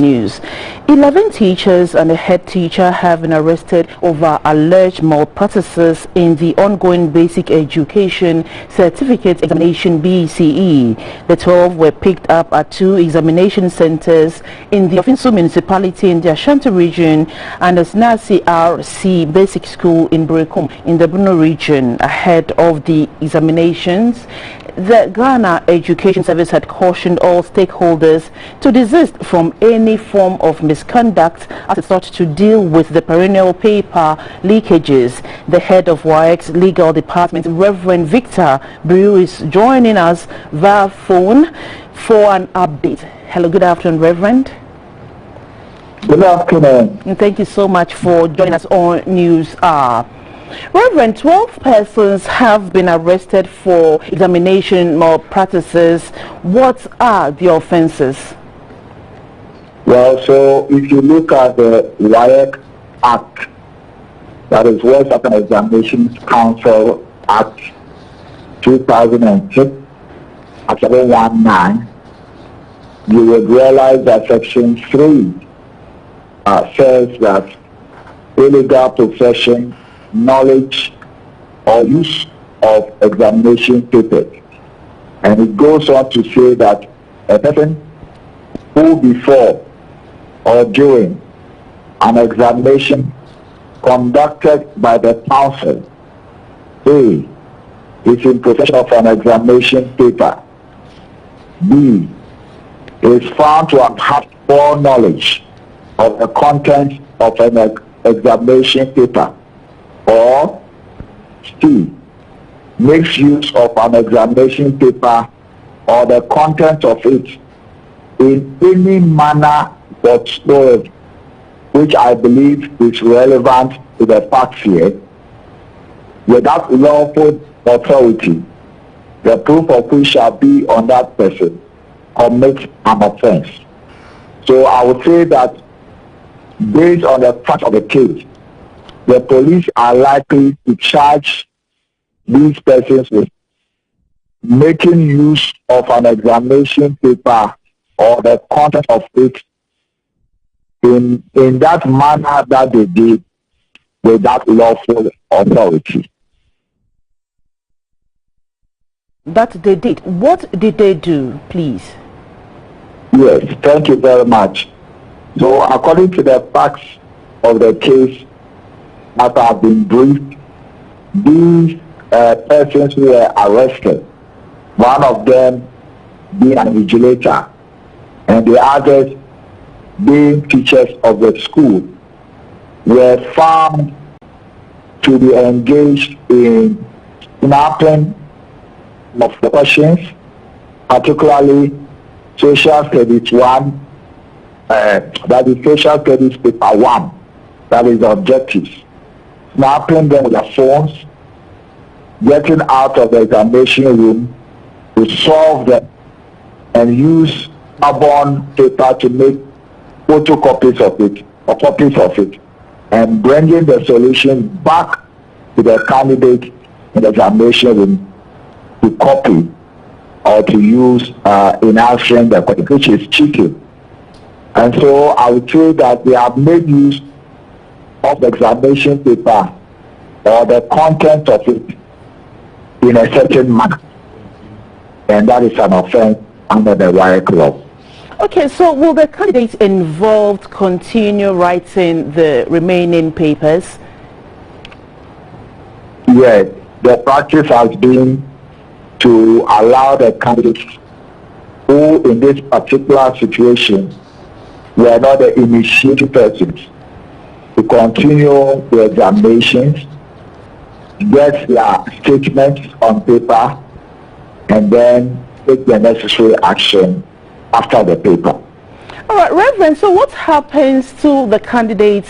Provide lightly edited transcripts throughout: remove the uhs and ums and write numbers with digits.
News. 11 teachers and a head teacher have been arrested over alleged malpractices in the ongoing Basic Education Certificate Examination BCE. The 12 were picked up at 2 examination centers in the Ofinsu municipality in the Ashanti region and the Snasi RC Basic School in Brekum in the Bruno region. Ahead of the examinations, the Ghana Education Service had cautioned all stakeholders to desist from any form of misconduct as it sought to deal with the perennial paper leakages. The head of WAEC's legal department, Rev Victor Blue, is joining us via phone for an update. Hello, good afternoon, Reverend. Good afternoon. And thank you so much for joining us on News Hour. Reverend, 12 persons have been arrested for examination malpractices. What are the offenses? Well, so if you look at the WAEC Act, that is West African Examinations Council Act 2006, at 719, you would realize that Section 3 says that illegal possession, knowledge or use of examination papers, and it goes on to say that a person who before or during an examination conducted by the council A is in possession of an examination paper, B is found to have had full knowledge of the content of an examination paper, or C makes use of an examination paper or the content of it in any manner whatsoever, which I believe is relevant to the facts here, without lawful authority, the proof of which shall be on that person commits an offense. So I would say that based on the facts of the case, the police are likely to charge these persons with making use of an examination paper or the content of it in that manner that they did without lawful authority. That they did. What did they do, please? Yes, thank you very much. So according to the facts of the case that have been briefed, these persons who were arrested, one of them being an vigilator and the others being teachers of the school, were found to be engaged in snapping of the questions, particularly social studies 1, that is social studies paper 1, that is the objectives, snapping them with their phones, getting out of the examination room to solve them and use carbon paper to make photocopies of it or copies of it, and bringing the solution back to the candidate in the examination room to copy or to use in answering the question, which is cheating. And so I would say that they have made use of the examination paper or the content of it in a certain manner, and that is an offense under the WAEC law. Okay, so will the candidates involved continue writing the remaining papers? Yes, the practice has been to allow the candidates who in this particular situation were not the initiating persons to continue the examinations, get their statements on paper, and then take the necessary action after the paper. All right, Reverend, so what happens to the candidates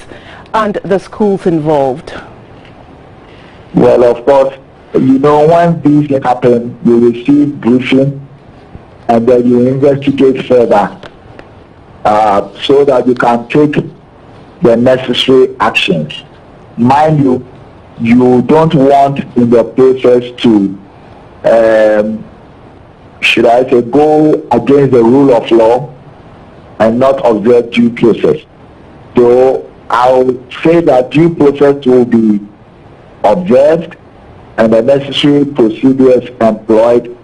and the schools involved? Well, of course, you know, when these things happen, you receive briefing and then you investigate further so that you can take the necessary actions. Mind you, you don't want in the process to, should I say, go against the rule of law and not observe due process. So I'll say that due process will be observed and the necessary procedures employed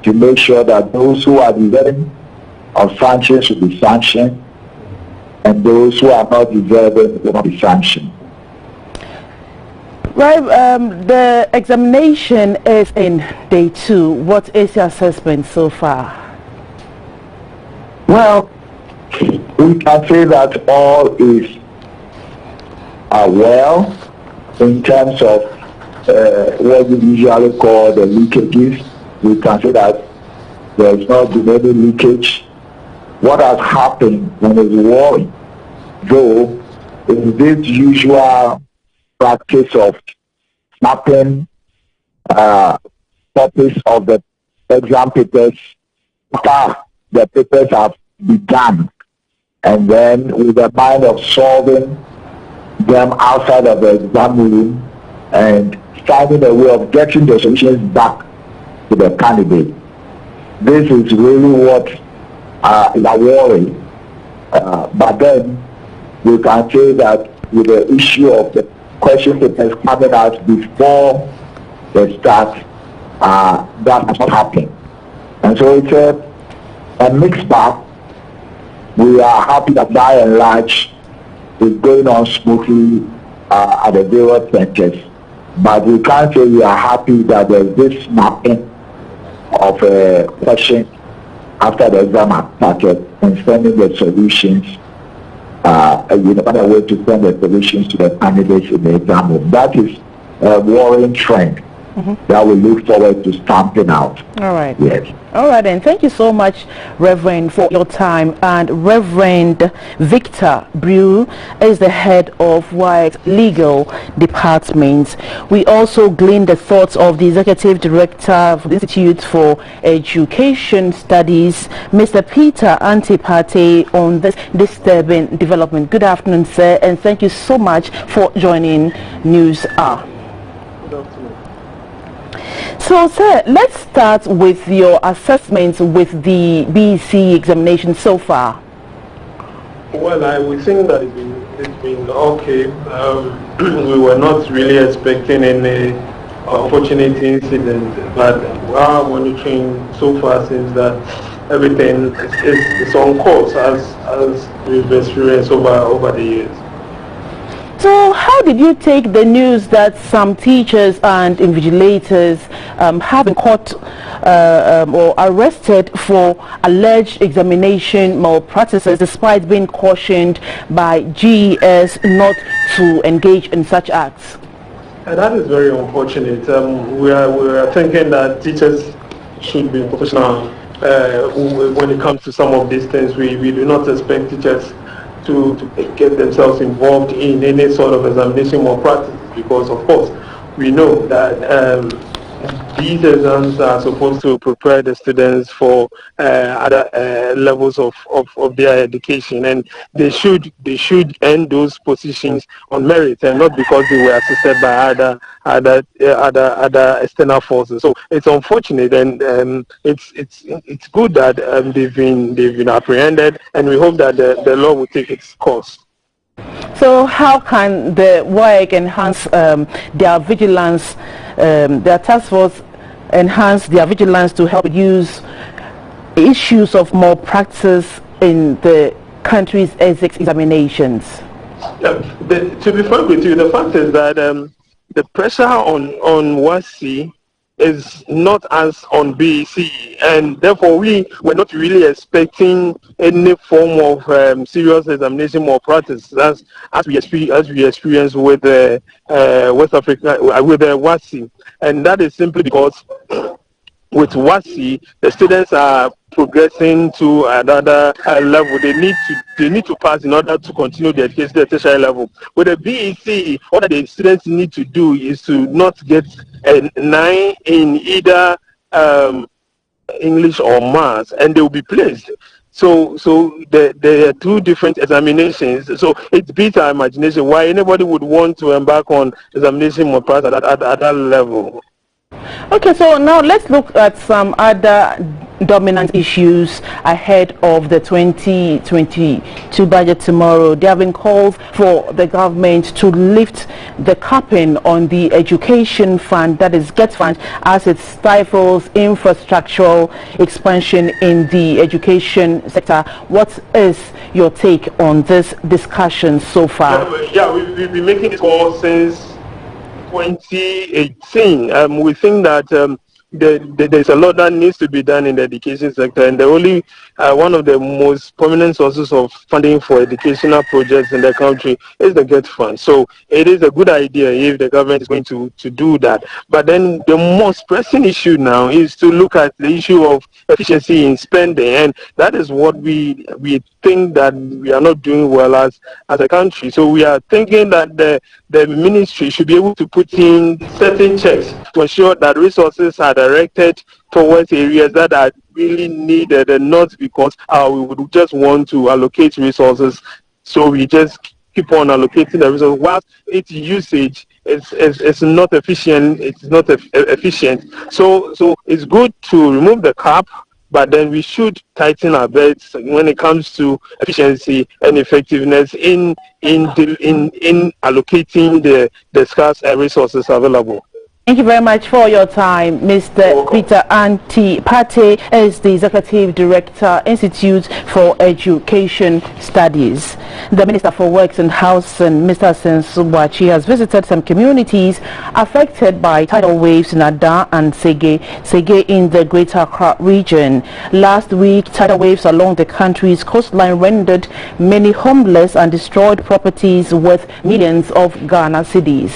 to make sure that those who are deserving of sanctions should be sanctioned and those who are not deserving will not be sanctioned. Right, the examination is in day 2. What is your assessment so far? Well, we can say that all is well in terms of what we usually call the leakages. We can say that there has not been any leakage. What has happened when it's worrying, though, is this usual practice of snapping copies of the exam papers after the papers have begun, and then with the mind of solving them outside of the exam room and finding a way of getting the solutions back to the candidate. This is really what is a worry. But then we can say that with the issue of the question papers coming out before the start, that has not happened. And so it's a mixed bag. We are happy that by and large it's going on smoothly at the various centers. But we can't say we are happy that there's this mapping of questions after the exam has started and sending the solutions, find a way to send the solutions to the candidates in the exam room. That is a worrying trend that we look forward to stamping out. All right. Yes. All right, and thank you so much, Reverend, for your time. And Reverend Victor Blue is the head of WIE's legal department. We also gleaned the thoughts of the executive director of the Institute for Education Studies, Mr. Peter Antipate, on this disturbing development. Good afternoon, sir, and thank you so much for joining News Hour. So, sir, let's start with your assessment with the BEC examination so far. Well, I would think that it's been okay. We were not really expecting any unfortunate incident, but our monitoring so far seems that everything is on course as we've experienced over the years. So how did you take the news that some teachers and invigilators have been caught or arrested for alleged examination malpractices despite being cautioned by GES not to engage in such acts? That is very unfortunate. We are thinking that teachers should be professional when it comes to some of these things. We do not expect teachers to get themselves involved in any sort of examination malpractice, because of course we know that these exams are supposed to prepare the students for other levels of their education, and they should earn those positions on merit and not because they were assisted by other external forces. So it's unfortunate, and it's good that they've been apprehended, and we hope that the law will take its course. So how can the WIEC enhance their vigilance, their task force enhance their vigilance to help use issues of malpractice in the country's ethics examinations? To be frank with you, the fact is that the pressure on WASI is not as on BEC, and therefore we were not really expecting any form of serious examination malpractice as we experienced with West Africa with WASI, and that is simply because with WASI the students are progressing to another level. They need to pass in order to continue their education at tertiary level. With the BEC, all that the students need to do is to not get a 9 in either English or Maths, and they will be placed. So there are two different examinations. So it beats our imagination why anybody would want to embark on examination malpractice at that level. Okay, so now let's look at some other dominant issues ahead of the 2022 budget tomorrow. There have been calls for the government to lift the capping on the education fund, that is GET fund, as it stifles infrastructural expansion in the education sector. What is your take on this discussion so far? We've been making this call since 2018. We think that there's a lot that needs to be done in the education sector, and the only one of the most prominent sources of funding for educational projects in the country is the GET fund. So it is a good idea if the government is going to do that. But then the most pressing issue now is to look at the issue of efficiency in spending, and that is what we think that we are not doing well as a country. So we are thinking that the ministry should be able to put in certain checks to ensure that resources are directed towards areas that are really needed, and not because we would just want to allocate resources. So we just keep on allocating the resources whilst its usage is not efficient. It's not efficient. So it's good to remove the cap, but then we should tighten our belts when it comes to efficiency and effectiveness in allocating the scarce resources available. Thank you very much for your time. Mr. Peter Antipate is the Executive Director, Institute for Education Studies. The Minister for Works and Housing, Mr. Sensubachi, has visited some communities affected by tidal waves in Ada and Sege in the Greater Accra region. Last week, tidal waves along the country's coastline rendered many homeless and destroyed properties worth millions of Ghana cedis.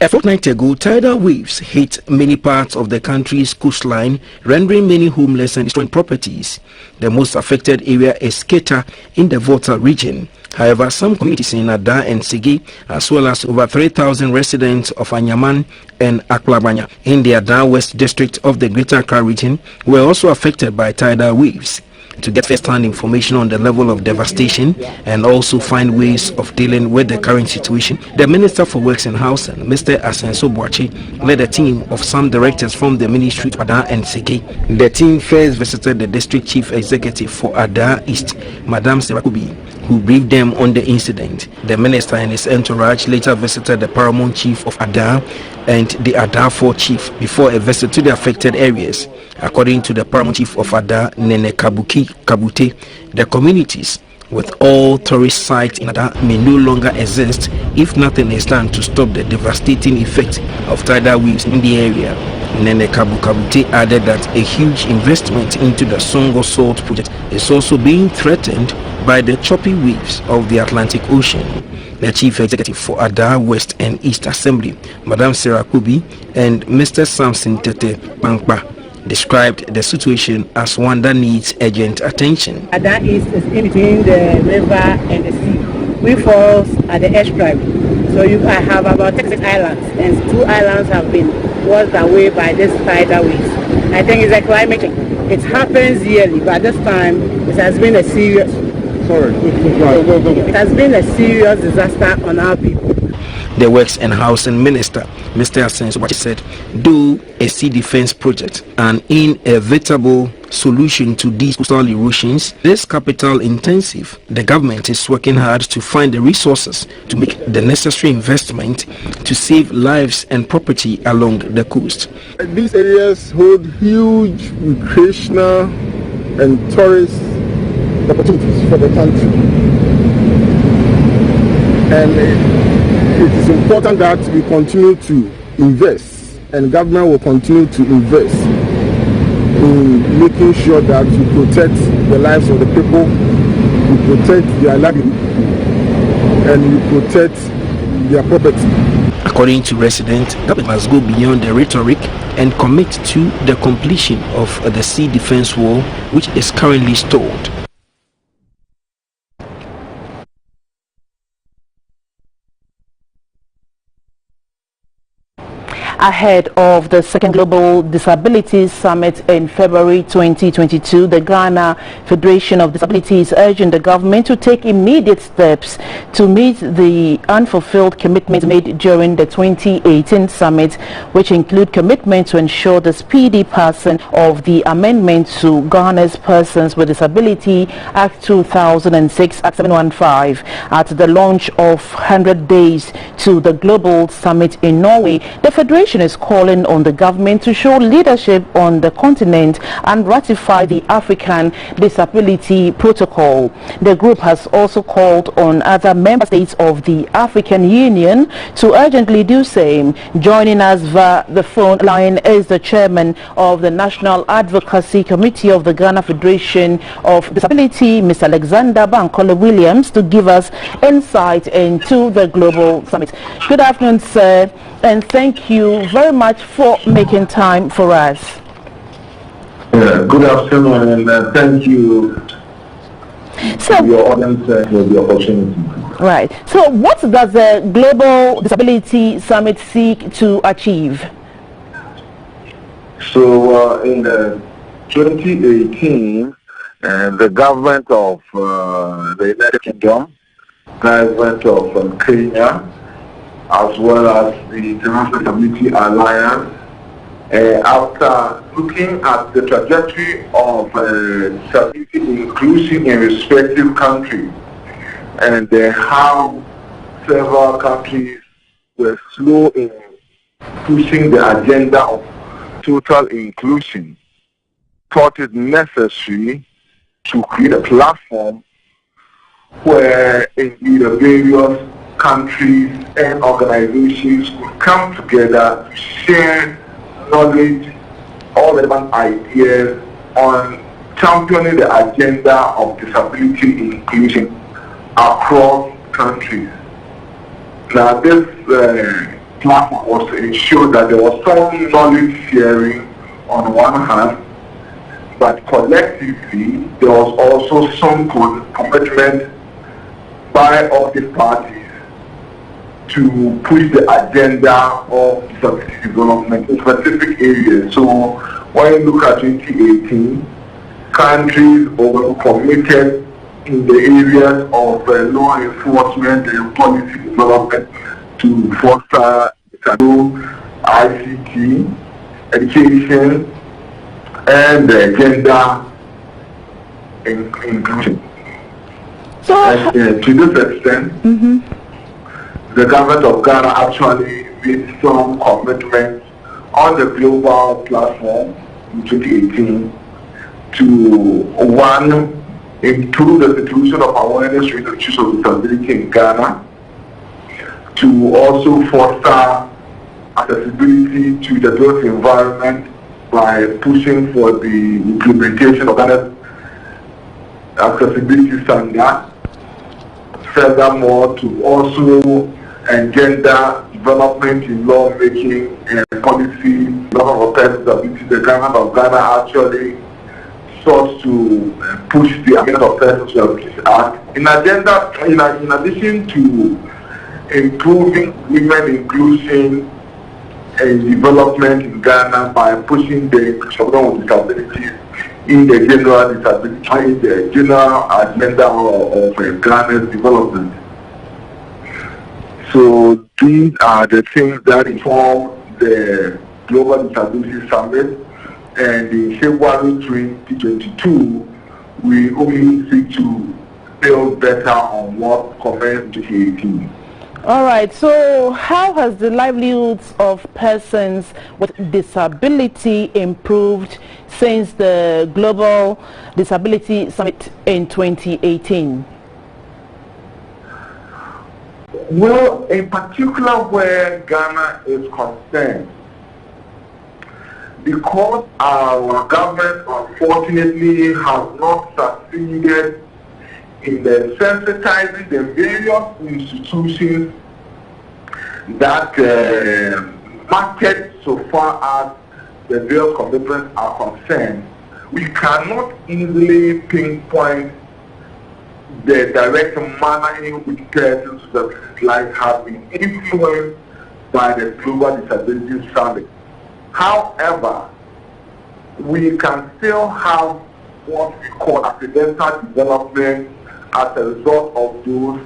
A fortnight ago, tidal waves hit many parts of the country's coastline, rendering many homeless and destroying properties. The most affected area is Keta in the Volta region. However, some communities in Ada and Sege, as well as over 3,000 residents of Anyaman and Aklabanya in the Ada West district of the Greater Accra region, were also affected by tidal waves. To get first-hand information on the level of devastation and also find ways of dealing with the current situation, the Minister for Works and Housing, Mr. Sensubachi, led a team of some directors from the Ministry of Ada and Sege. The team first visited the District Chief Executive for Ada East, Madam Serakubi, who briefed them on the incident. The Minister and his entourage later visited the Paramount Chief of Ada and the Ada 4 Chief before a visit to the affected areas. According to the Paramount Chief of Ada, Nene Kabute, the communities with all tourist sites in Ada may no longer exist if nothing is done to stop the devastating effect of tidal waves in the area. Nene Kabute added that a huge investment into the Songo Salt project is also being threatened by the choppy waves of the Atlantic Ocean. The Chief Executive for Ada West and East Assembly, Madam Sarah Kubi, and Mr. Samson Tete Pankpa described the situation as one that needs urgent attention. Ada East is in between the river and the sea. We falls at the estuary. So I have about 6 islands, and 2 islands have been washed away by this tidal waves. I think it's a climate change. It happens yearly, but this time it has been a serious It has been a serious disaster on our people. The Works and Housing Minister, Mr. Sensubachi, said, though a sea defense project, an inevitable solution to these coastal erosions, is capital intensive. The government is working hard to find the resources to make the necessary investment to save lives and property along the coast. These areas hold huge recreational and tourist opportunities for the country, and it is important that we continue to invest, and government will continue to invest in making sure that we protect the lives of the people, we protect their livelihood, and we protect their property. According to residents, government must go beyond the rhetoric and commit to the completion of the sea defense wall, which is currently stalled. Ahead of the second Global Disability Summit in February 2022, the Ghana Federation of Disability is urging the government to take immediate steps to meet the unfulfilled commitments made during the 2018 summit, which include commitment to ensure the speedy passing of the amendment to Ghana's Persons with Disability Act 2006 Act 715. At the launch of 100 Days to the Global Summit in Norway, the Federation is calling on the government to show leadership on the continent and ratify the African Disability Protocol. The group has also called on other member states of the African Union to urgently do same. Joining us via the phone line is the chairman of the National Advocacy Committee of the Ghana Federation of Disability, Mr. Alexander Bankole Williams, to give us insight into the Global Summit. Good afternoon, sir, and thank you very much for making time for us. Good afternoon, and thank you to your audience for the opportunity. Right. So what does the Global Disability Summit seek to achieve? So in 2018, the government of the United Kingdom, government of Kenya, as well as the International Disability Alliance, after looking at the trajectory of disability inclusion in respective countries, and how several countries were slow in pushing the agenda of total inclusion, thought it necessary to create a platform where indeed the various countries and organizations could come together to share knowledge, all relevant ideas on championing the agenda of disability inclusion across countries. Now this platform was to ensure that there was some knowledge sharing on one hand, but collectively there was also some commitment by all these parties to push the agenda of disability development in specific areas. So when you look at 2018, countries were committed in the areas of law enforcement and policy development to foster ICT, education, and gender inclusion. So, and, to this extent, the government of Ghana actually made some commitments on the global platform in 2018 to, one, improve the situation of awareness with the issues of disability in Ghana, to also foster accessibility to the built environment by pushing for the implementation of Ghana's accessibility standard. Furthermore, to also engender development in lawmaking and policy development of persons with disabilities. The government of Ghana actually sought to push the Amendment of Persons with Disabilities Act in addition to improving women inclusion and development in Ghana by pushing the inclusion of women with disabilities in the general disability, in the general agenda of Ghana's development. So these are the things that inform the Global Disability Summit, and in February 2022, we only seek to build better on what commenced in 2018. All right, so how has the livelihoods of persons with disability improved since the Global Disability Summit in 2018? Well, in particular where Ghana is concerned, because our government unfortunately has not succeeded in the sensitizing the various institutions that market so far as the various commitments are concerned, we cannot easily pinpoint the direct manner in which persons with life have been influenced by the Global Disability Summit. However, we can still have what we call accidental development as a result of those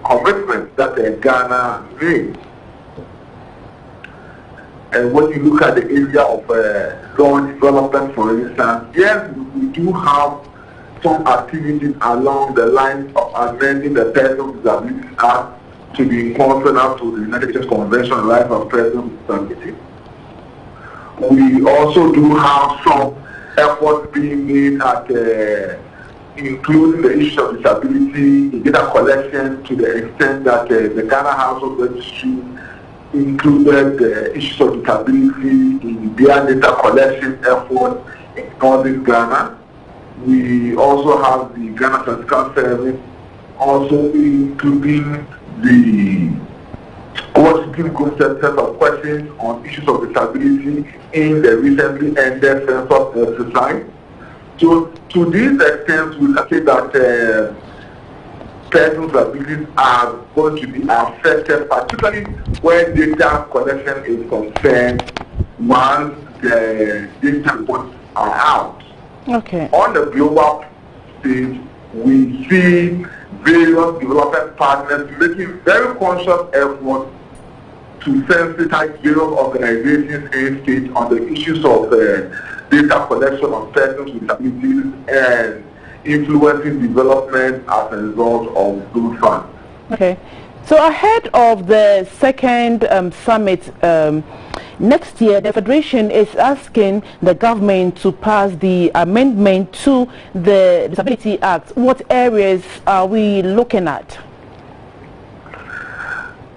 commitments that Ghana made. And when you look at the area of law development, for instance, yes, we do have some activities along the lines of amending the Persons with Disabilities Act to be consonant to the United Nations Convention on the Rights of Persons with Disabilities. We also do have some efforts being made at including the issue of disability in data collection to the extent that the Ghana Household Registry included the issues of disability in their data collection efforts in northern Ghana. We also have the Ghana Statistical Service also including the Washington Group set of questions on issues of disability in the recently ended census exercise. So to this extent, we can say that persons with disabilities are going to be affected, particularly when data collection is concerned once the data reports are out. Okay. On the global stage, we see various development partners making very conscious efforts to sensitize various organizations and states on the issues of data collection of persons with disabilities and influencing development as a result of those funds. Okay. So ahead of the second summit next year, the Federation is asking the government to pass the amendment to the Disability Act. What areas are we looking at?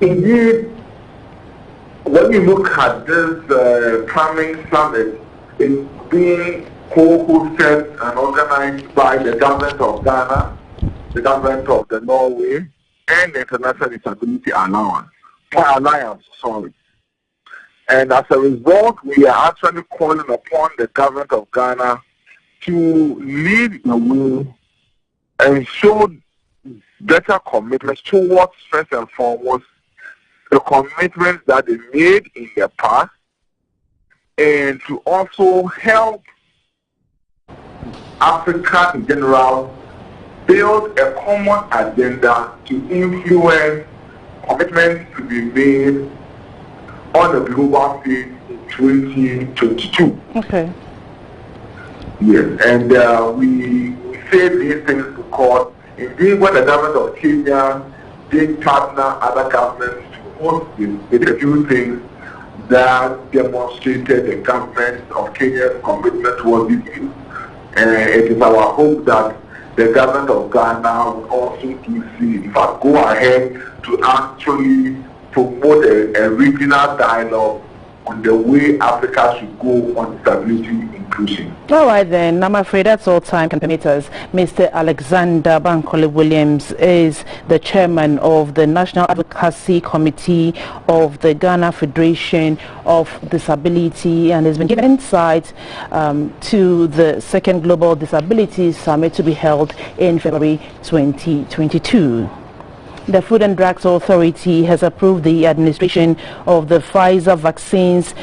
Indeed, when we look at this coming summit, it's being co-hosted and organized by the government of Ghana, the government of the Norway, and the International Disability Alliance. And as a result, we are actually calling upon the government of Ghana to lead the way and show better commitments towards, first and foremost, the commitments that they made in the past, and to also help Africa in general build a common agenda to influence commitments to be made on the global stage in 2022. Okay. Yes, and we say these things because indeed when the government of Kenya did partner other governments to host this, they did a few things that demonstrated the government of Kenya's commitment towards this issue. And it is our hope that the government of Ghana will also in fact, go ahead to actually promote a regional dialogue on the way Africa should go on disability inclusion. All right then, I'm afraid that's all time can permit us. Mr. Alexander Bankole Williams is the chairman of the National Advocacy Committee of the Ghana Federation of Disability and has been given insight to the second Global Disability Summit to be held in February 2022. The Food and Drugs Authority has approved the administration of the Pfizer vaccines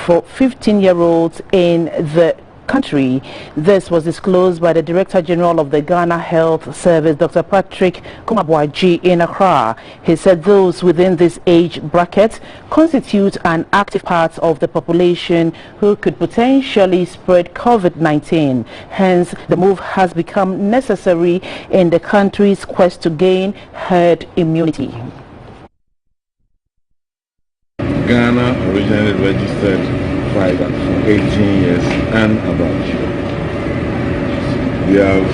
for 15-year-olds in the country. This was disclosed by the Director General of the Ghana Health Service, Dr. Patrick Kumabwaji, in Accra. He said those within this age bracket constitute an active part of the population who could potentially spread COVID-19. Hence, the move has become necessary in the country's quest to gain herd immunity. Ghana originally registered Pfizer for 18 years and above. We have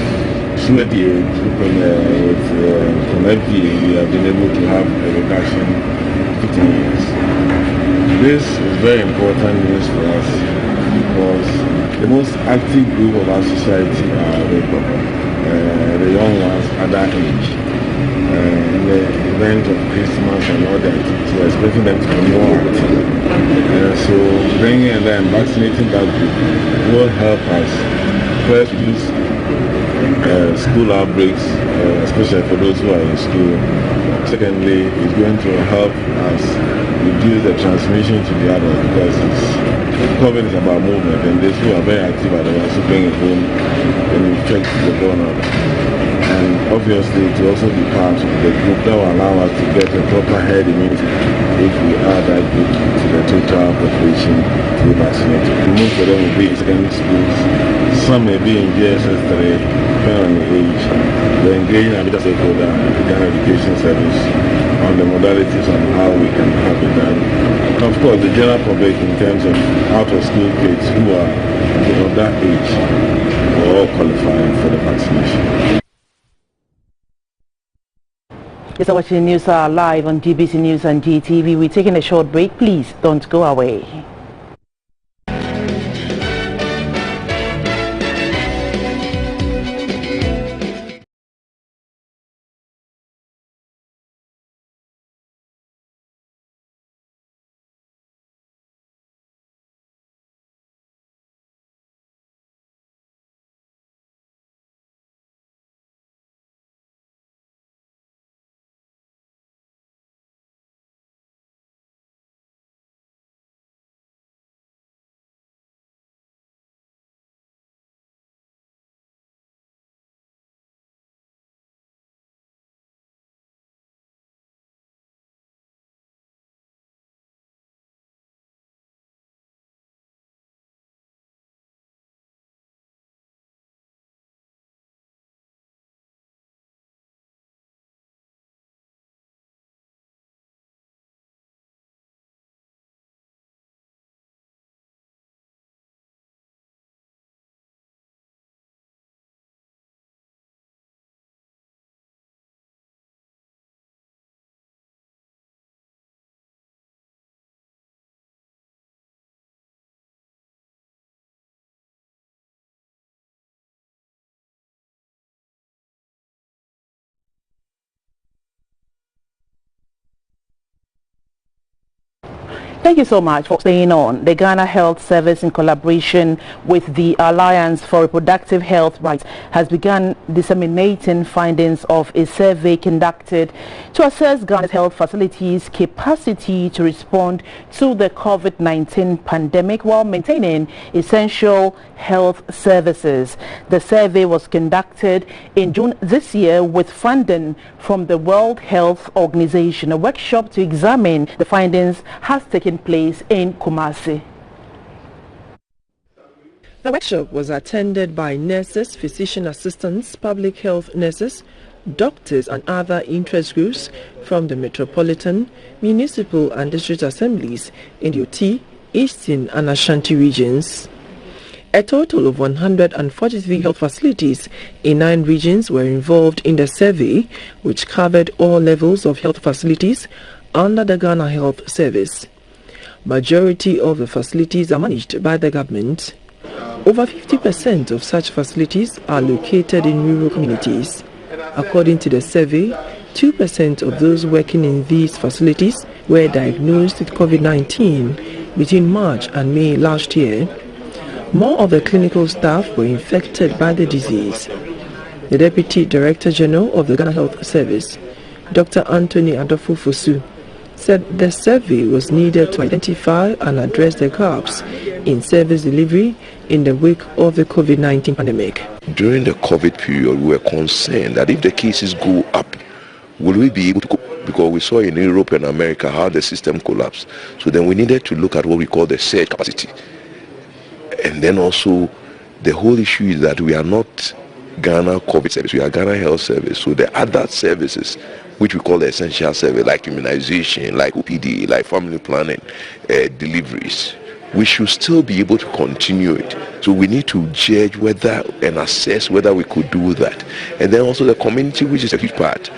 through the age from FDA, we have been able to have a reduction 15 years. This is very important news for us because the most active group of our society are the young ones at that age. In the event of Christmas and all that, so we're expecting them to be more active. So bringing and then vaccinating that group will help us first use school outbreaks, especially for those who are in school. Secondly, it's going to help us reduce the transmission to the adults, because COVID is about movement, and those who are very active are the ones who bring it home when you check the donor. And obviously it will also be part of the group that will allow us to get a proper herd immunity if we add that group to the total population to be vaccinated. Most of them will be in secondary schools. Some may be in GSS 3, depending on the age. We're engaging a bit stakeholder, the Ghana Education Service, on the modalities on how we can have it done. And of course, the general public in terms of out-of-school kids who are of that age are all qualifying for the vaccination. Yes, watching news live on GBC News and GTV. We're taking a short break. Please don't go away. Thank you so much for staying on. The Ghana Health Service, in collaboration with the Alliance for Reproductive Health Rights, has begun disseminating findings of a survey conducted to assess Ghana's health facilities' capacity to respond to the COVID-19 pandemic while maintaining essential health services. The survey was conducted in June this year with funding from the World Health Organization. A workshop to examine the findings has taken place in Kumasi. The workshop was attended by nurses, physician assistants, public health nurses, doctors and other interest groups from the metropolitan, municipal and district assemblies in the Oti, Eastern and Ashanti regions. A total of 143 health facilities in 9 regions were involved in the survey, which covered all levels of health facilities under the Ghana Health Service. Majority of the facilities are managed by the government. Over 50% of such facilities are located in rural communities. According to the survey, 2% of those working in these facilities were diagnosed with COVID-19 between March and May last year. More of the clinical staff were infected by the disease. The Deputy Director General of the Ghana Health Service, Dr. Anthony Adofo-Fosu, said the survey was needed to identify and address the gaps in service delivery in the wake of the COVID-19 pandemic. During the COVID period, we were concerned that if the cases go up, will we be able to cope? Because we saw in Europe and America how the system collapsed. So then we needed to look at what we call the surge capacity. And then also the whole issue is that we are not Ghana COVID service, we are Ghana Health Service. So the other services, which we call the essential service, like immunization, like OPD, like family planning, deliveries, we should still be able to continue it. So we need to judge whether and assess whether we could do that. And then also the community, which is a huge part.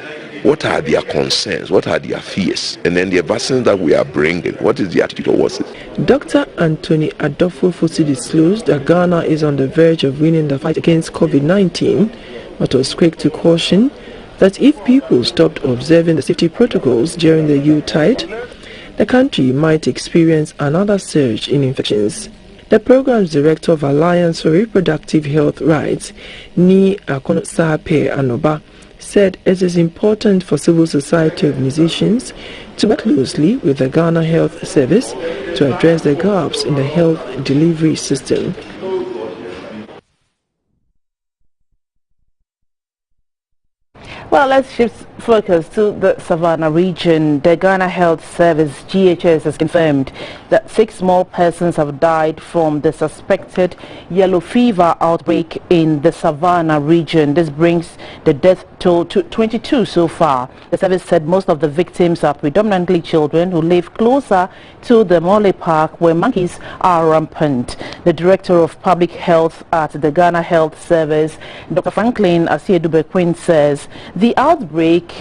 What are their concerns? What are their fears? And then the vaccines that we are bringing, what is the attitude towards it? Dr. Anthony Adofo-Fosu disclosed that Ghana is on the verge of winning the fight against COVID-19, but was quick to caution that if people stopped observing the safety protocols during the Yuletide, the country might experience another surge in infections. The program's director of Alliance for Reproductive Health Rights, Ni Akonosape Anoba, said it is important for civil society organizations to work closely with the Ghana Health Service to address the gaps in the health delivery system. Well, let's shift focus to the Savannah region. The Ghana Health Service, GHS, has confirmed that 6 more persons have died from the suspected yellow fever outbreak in the Savannah region. This brings the death toll to 22 so far. The service said most of the victims are predominantly children who live closer to the Mole Park where monkeys are rampant. The Director of Public Health at the Ghana Health Service, Dr. Franklin Asiedu-Bequin, says the outbreak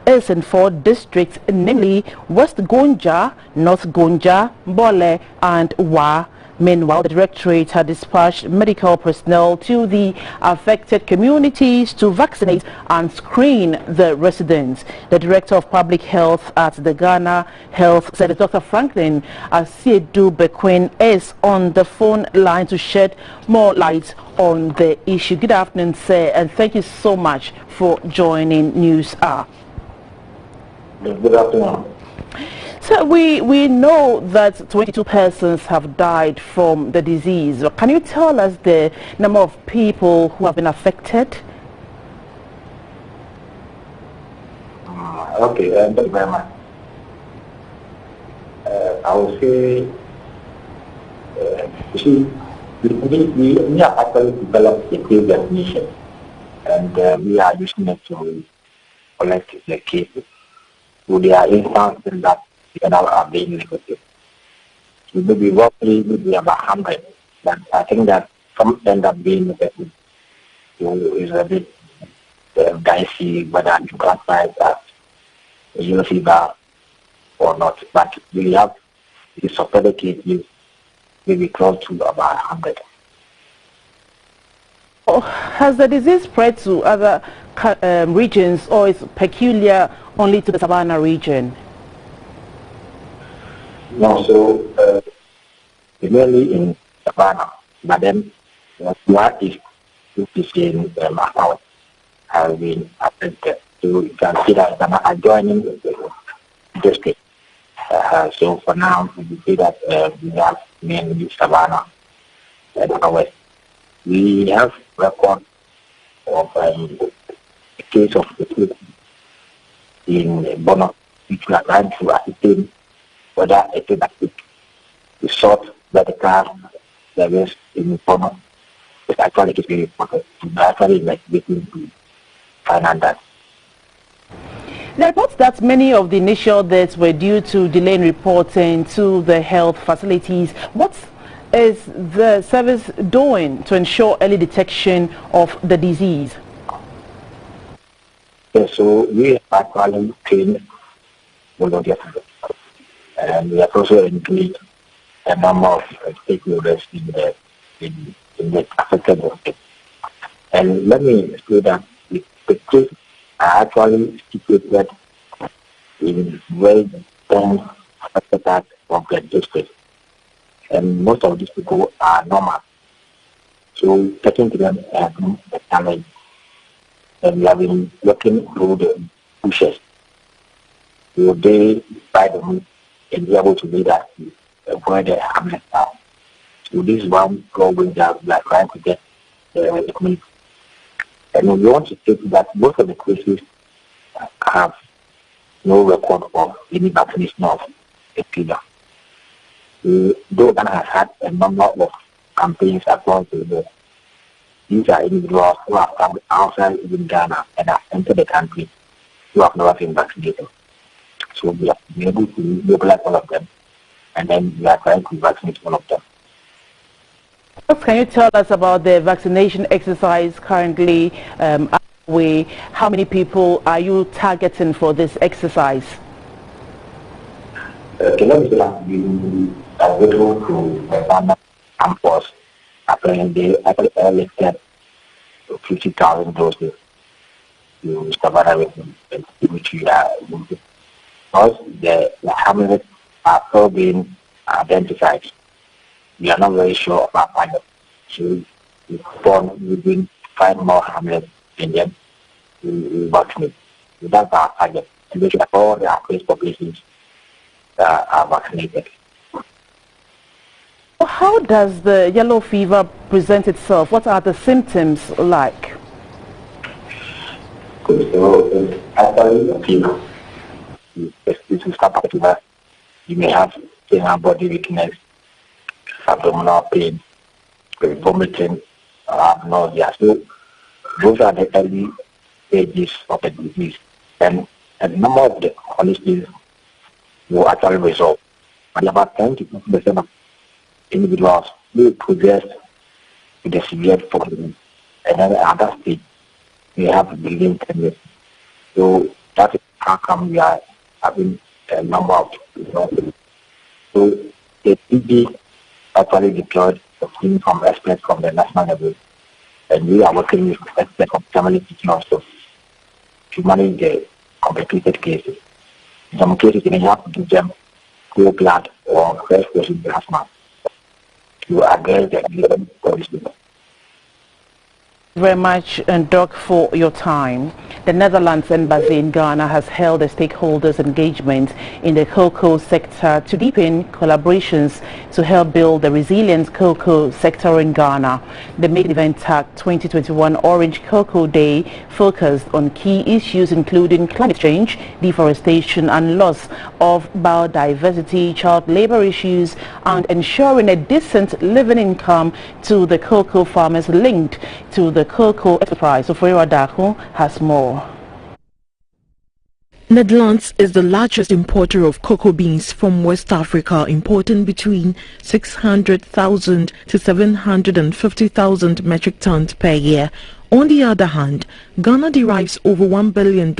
is in 4 districts, namely West Gonja, North Gonja, Bole and Wa. Meanwhile, the Directorate had dispatched medical personnel to the affected communities to vaccinate and screen the residents. The Director of Public Health at the Ghana Health Service, Dr. Franklin Asiedu-Bequin, is on the phone line to shed more light on the issue. Good afternoon, sir, and thank you so much for joining News Hour. Good afternoon. So we know that 22 persons have died from the disease. Can you tell us the number of people who have been affected? Okay, thank you very much. I will say, you see, we have actually developed a case definition, and we are using it to collect the cases. So there are instances that are being negative. So maybe roughly about 100, but I think that some end up being negative. So it's a bit dicey whether you classify it as a yellow fever or not. But we have the suspected cases maybe close to about 100. Oh, has the disease spread to other regions, or is peculiar only to the Savannah region? No, so mainly in Savannah, but then what is in Macau has been affected. So you can see that it's adjoining district. So for now, we see that we have mainly Savannah and West. We have record of a case of in Bono, which we are trying to ascertain whether it is active. We sought medical service in Bono. It's actually very important. We are actually investigating to find out that. The reports that many of the initial deaths were due to delay in reporting to the health facilities. What is the service doing to ensure early detection of the disease? Yes, so we have actually trained volunteers, and we have also engaged a number of stakeholders in the affected district. And let me say that the cases are actually situated in very dense affected parts of the district. And most of these people are normal. So getting to them has been a challenge. And we have been working through the bushes. So they try to move and be able to do that where the hamlets are. So this is one problem that we are trying to get the community. And we want to state that most of the cases have no record of any vaccination of a fever. Though Ghana has had a number of campaigns across the world, these are individuals who have come outside even Ghana and have entered the country who have never been vaccinated. So we have been able to mobilize all of them, and then we are trying to vaccinate all of them. What can you tell us about the vaccination exercise currently underway? How many people are you targeting for this exercise? Let me say that we are able to Ghana campus apparently elected 50,000 doses to Savannah, which we are using. Because the hamlets are still being identified. we are not very sure of our target. So we've been find more hamlets and then we vaccinate. So that's our target. And make sure that all the at-risk populations are vaccinated. How does the yellow fever present itself? What are the symptoms like? So after a fever, this is start fever. You may have general body weakness, abdominal pain, vomiting, nausea. So those are the early stages of the disease, and a number of the conditions will actually resolve. And about 10 to 20% of individuals will progress to the severe form, and then at that stage, we have the living tendency. So that is how come we are having a number of people. So the TB actually deployed a team from experts from the national level, and we are working with experts from family teaching also to manage the complicated cases. In some cases, you may have to give them cold blood or fresh person plasma to address the living condition. Very much, and Doc, for your time. The Netherlands Embassy in Ghana has held a stakeholders engagement in the cocoa sector to deepen collaborations to help build the resilient cocoa sector in Ghana. The main event tagged 2021 Orange Cocoa Day focused on key issues including climate change, deforestation and loss of biodiversity, child labor issues and ensuring a decent living income to the cocoa farmers linked to the cocoa enterprise. So Ofori Wadako has more. Netherlands is the largest importer of cocoa beans from West Africa, importing between 600,000 to 750,000 metric tons per year. On the other hand, Ghana derives over $1 billion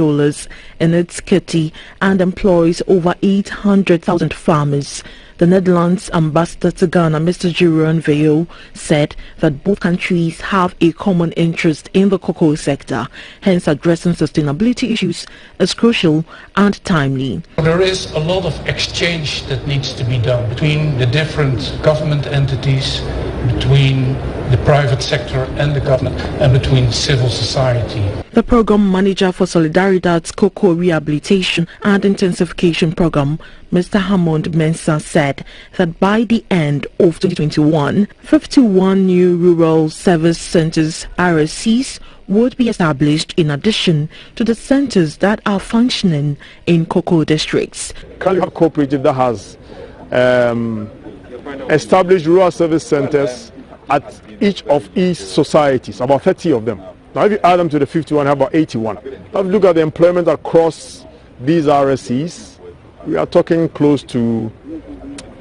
in its kitty and employs over 800,000 farmers. The Netherlands ambassador to Ghana, Mr. Jeroen Veil, said that both countries have a common interest in the cocoa sector, hence addressing sustainability issues is crucial and timely. There is a lot of exchange that needs to be done between the different government entities, between the private sector and the government, and between civil society. The program manager for Solidaridad's Cocoa Rehabilitation and Intensification Program, Mr. Hammond Mensah, said that by the end of 2021, 51 new rural service centers (RSCs) would be established in addition to the centers that are functioning in cocoa districts. Currently, have a cooperative that has established rural service centers at each of its societies, about 30 of them. Now, if you add them to the 51, you have about 81. Now, if you look at the employment across these RSCs, we are talking close to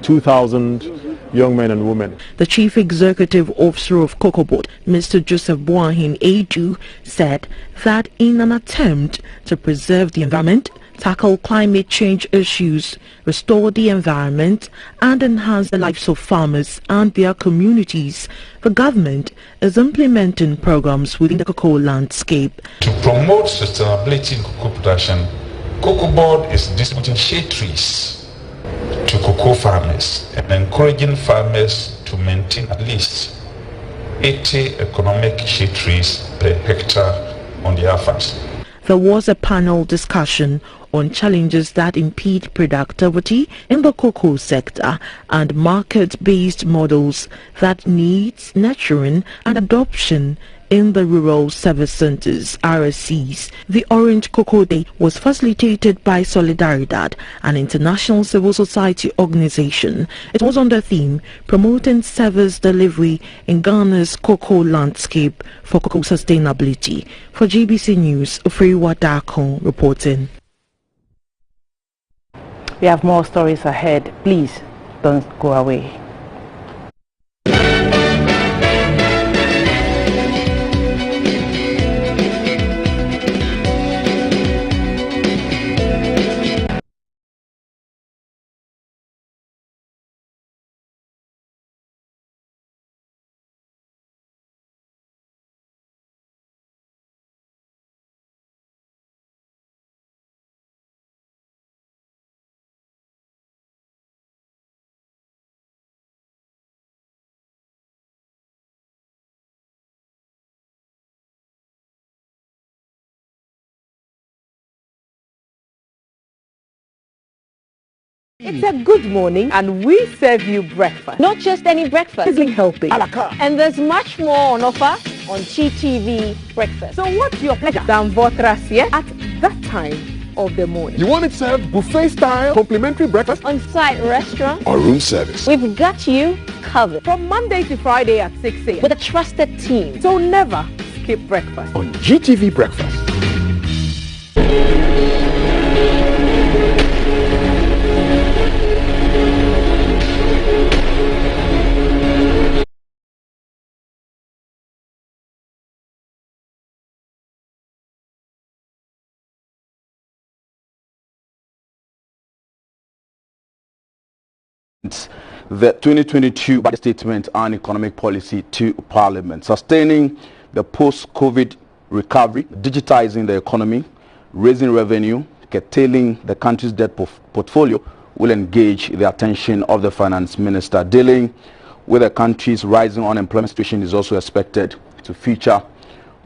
2,000 young men and women. The Chief Executive Officer of Cocoa Board, Mr. Joseph Boahin Edu, said that in an attempt to preserve the environment, tackle climate change issues, restore the environment and enhance the lives of farmers and their communities, the government is implementing programs within the cocoa landscape. To promote sustainability in cocoa production, Cocoa Board is distributing shade trees to cocoa farmers and encouraging farmers to maintain at least 80 economic shade trees per hectare on their farms. There was a panel discussion on challenges that impede productivity in the cocoa sector and market-based models that needs nurturing and adoption in the rural service centers (RSCs). The Orange Cocoa Day was facilitated by Solidaridad, an international civil society organization. It was on the theme promoting service delivery in Ghana's cocoa landscape for cocoa sustainability. For GBC News, Ofori Wadako reporting. We have more stories ahead. Please don't go away. It's a good morning and we serve you breakfast. Not just any breakfast. Sizzling helping. And there's much more on offer on GTV breakfast. So what's your pleasure than Votras here at that time of the morning? You want it served buffet style, complimentary breakfast? On-site restaurant. Or room service? We've got you covered. From Monday to Friday at 6 a.m. with a trusted team. So never skip breakfast. On GTV breakfast. The 2022 budget statement and economic policy to Parliament, sustaining the post-COVID recovery, digitizing the economy, raising revenue, curtailing the country's debt portfolio will engage the attention of the Finance Minister. Dealing with the country's rising unemployment situation is also expected to feature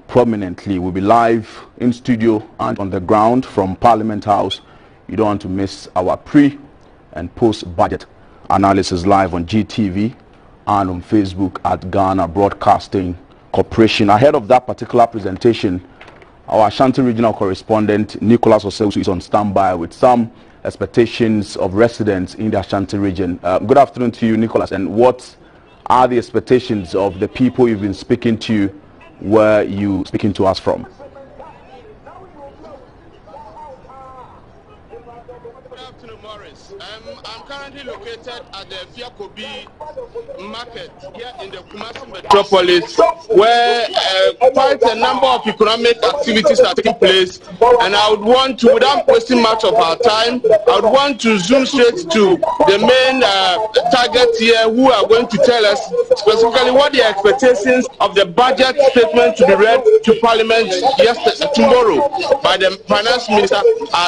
prominently. We'll be live in studio and on the ground from Parliament House. You don't want to miss our pre- and post-budget analysis live on GTV and on Facebook at Ghana Broadcasting Corporation. Ahead of that particular presentation, our Ashanti regional correspondent Nicholas Osesu is on standby with some expectations of residents in the Ashanti region. Good afternoon to you, Nicholas. And what are the expectations of the people you've been speaking to? Where you speaking to us from? I'm currently located at the Fiakobi market here in the Kumasi metropolis, where quite a number of economic activities are taking place. And I would want to, without wasting much of our time, I would want to zoom straight to the main target here, who are going to tell us specifically what the expectations of the budget statement to be read to Parliament tomorrow by the Finance Minister.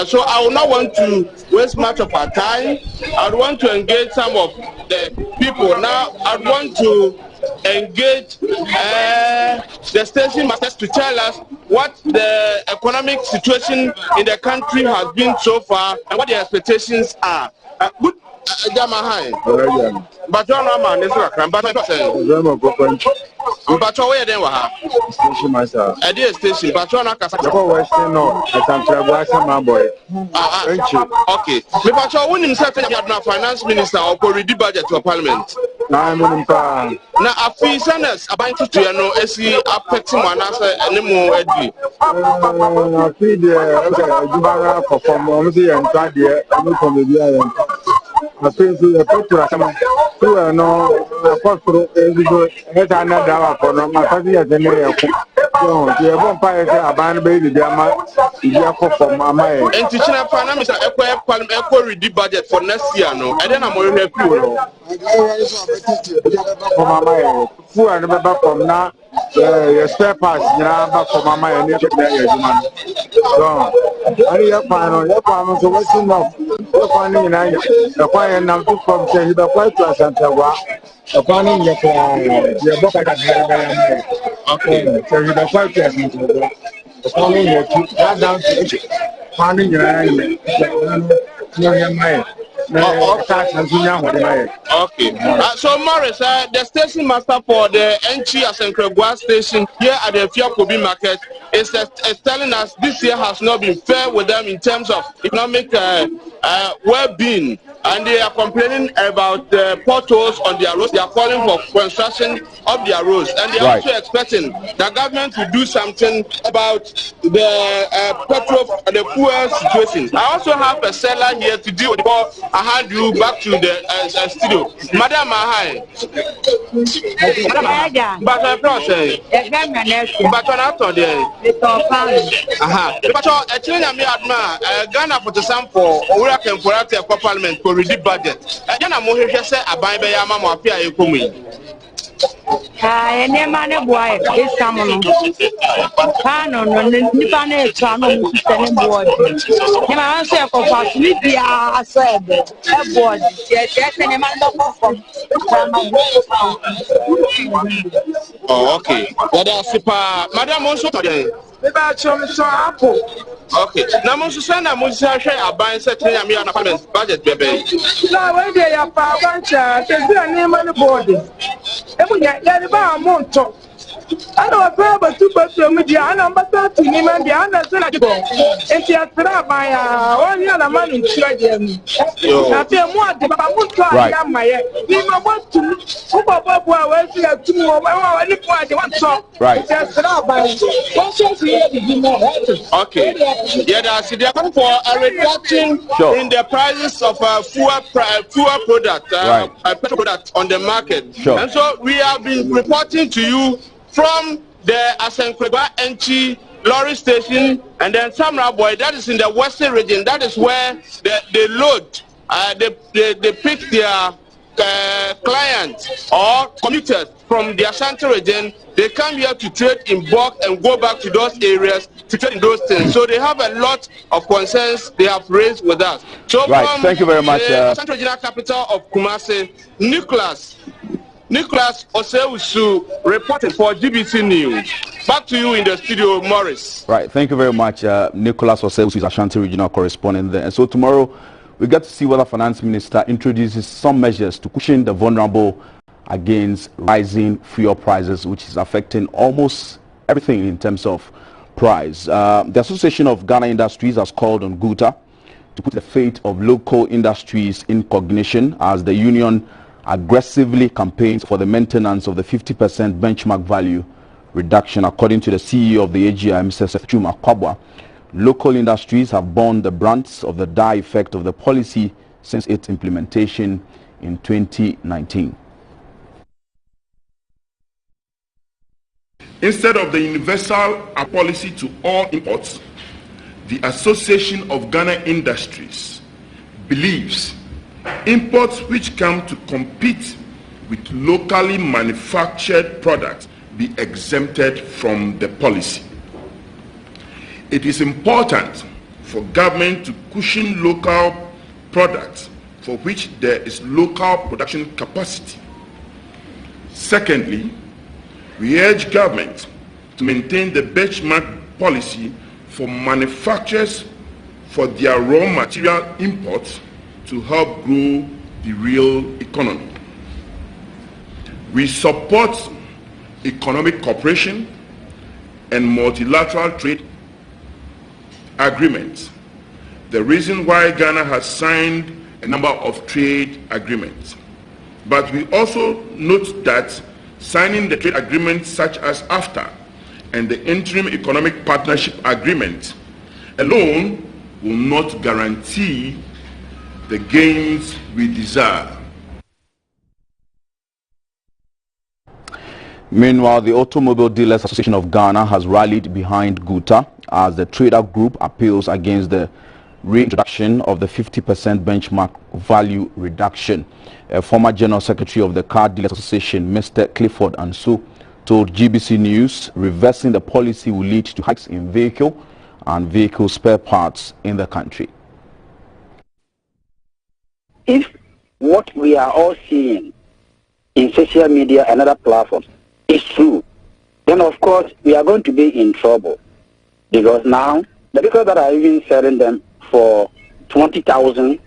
So I will not want to waste much of our time. I would want to engage some of the people. Now, I would want to engage the station masters to tell us what the economic situation in the country has been so far and what the expectations are. Good. But you know, man, this is a crime. But where they were? Station master. I did station. But you know, okay. But you wouldn't say that you have no finance minister or read budget to a parliament. Now, a few senators are buying to know as he affecting one answer anymore. I feed the I think the people who are no apostle is another for no matter as the mayor. So, the vampires are banned baby, they are for my mind. And teaching a finance equal read budget for next year, no, and then I'm going to help you. For my mind, who are never from now. Spare parts, back for my mind. So, I have found your farmers, so what's enough? You're finding in the fire now to come to the flight to Santawa. Upon your book, I can okay, so you don't quite get into the following your two down to finding your mind. Okay. So Morris, the station master for the NG Asenkregwa station here at the Fiakobi market is telling us this year has not been fair with them in terms of economic well-being, and they are complaining about the potholes on their roads. They are calling for construction of their roads, and they are also expecting the government to do something about the petrol, the fuel situation. I also have a seller here to deal with the I hand you back to the studio. Madam Mahai. But I process. But on after there. But actually, I'm here. Ghana for the sample, or I can for a parliament for read budget. Again, I'm here to say, I buy a mama appear a coming. I never boy, it's someone. Pano, no, Nipane, Chano, and board. And I answer for Patricia, I said, a board, yes, and a man from. Oh, okay. What else, Madam, also today? About some apple. Okay. Now, Musana Musa share a bind setting a million apartments budget, baby. Now, when they are power bunch, there's a name on the board. Every year, they're about a month. I know a pair of 2 bedroom with the number 30 name and the other Senator. If you are by 1 year a man in children. I feel more than I won't try my name. I want to look up where we are 2 more. I look for the one song. Right. Okay. Yeah, that's it. They are coming for a reduction in the prices of fuel product, petrol product on the market. Sure. And so we have been reporting to you from the Asenkreba Enchi lorry station and then Samra Boy, that is in the western region. That is where they load, they pick their clients or commuters from the Ashanti region. They come here to trade in bulk and go back to those areas to trade in those things. So they have a lot of concerns they have raised with us. So right, thank you very much. Ashanti regional capital of Kumasi, Nicholas Oseusu reported for GBC News. Back to you in the studio, Morris. Right, thank you very much. Nicholas Oseusu is Ashanti regional correspondent there. And so tomorrow we get to see whether Finance Minister introduces some measures to cushion the vulnerable against rising fuel prices, which is affecting almost everything in terms of price. The Association of Ghana Industries has called on GUTA to put the fate of local industries in cognition as the union aggressively campaigns for the maintenance of the 50% benchmark value reduction. According to the CEO of the AGI, Mr. Sefchuma Kwabwa, local industries have borne the brunt of the dire effect of the policy since its implementation in 2019. Instead of the universal policy to all imports, the Association of Ghana Industries believes imports which come to compete with locally manufactured products be exempted from the policy. It is important for government to cushion local products for which there is local production capacity. Secondly, we urge government to maintain the benchmark policy for manufacturers for their raw material imports to help grow the real economy. We support economic cooperation and multilateral trade agreements. The reason why Ghana has signed a number of trade agreements. But we also note that signing the trade agreements such as AFTA and the Interim Economic Partnership Agreement alone will not guarantee the gains we desire. Meanwhile, the Automobile Dealers Association of Ghana has rallied behind GUTA as the trader group appeals against the reintroduction of the 50% benchmark value reduction. A former General Secretary of the Car Dealers Association, Mr. Clifford Ansu, told GBC News reversing the policy will lead to hikes in vehicle and vehicle spare parts in the country. If what we are all seeing in social media and other platforms is true, then of course we are going to be in trouble. Because now, the vehicles that are even selling them for 20,000,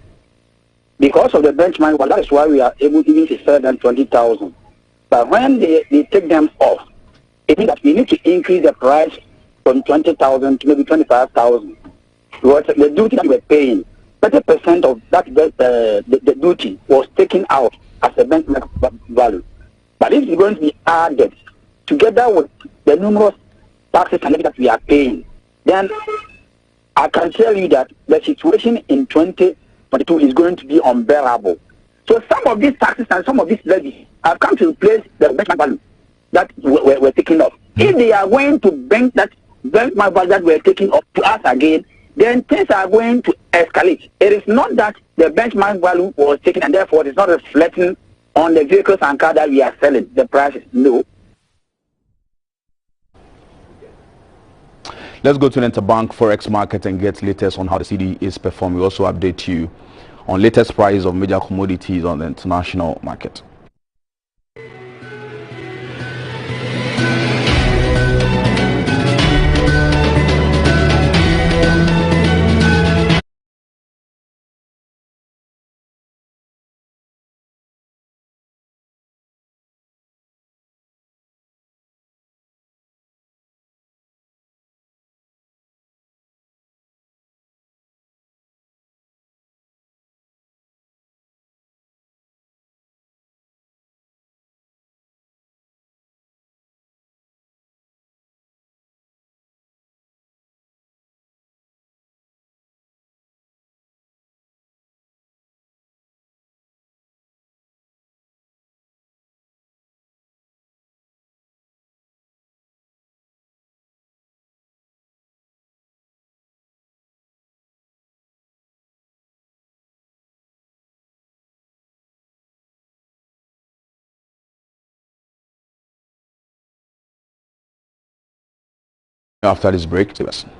because of the benchmark, well, that is why we are able even to sell them 20,000. But when they take them off, it means that we need to increase the price from 20,000 to maybe 25,000. Because the duty that we're paying, 30% of that the duty was taken out as a benchmark value. But if it's going to be added together with the numerous taxes and that we are paying, then I can tell you that the situation in 2022 is going to be unbearable. So some of these taxes and some of these levies have come to replace the benchmark value that we're taking off. If they are going to bring that benchmark value that we're taking off to us again, then things are going to escalate. It is not that the benchmark value was taken and therefore it is not reflecting on the vehicles and cars that we are selling, the prices. No. Let's go to the interbank forex market and get latest on how the CD is performing. We also update you on latest price of major commodities on the international market. After this break, stay with us.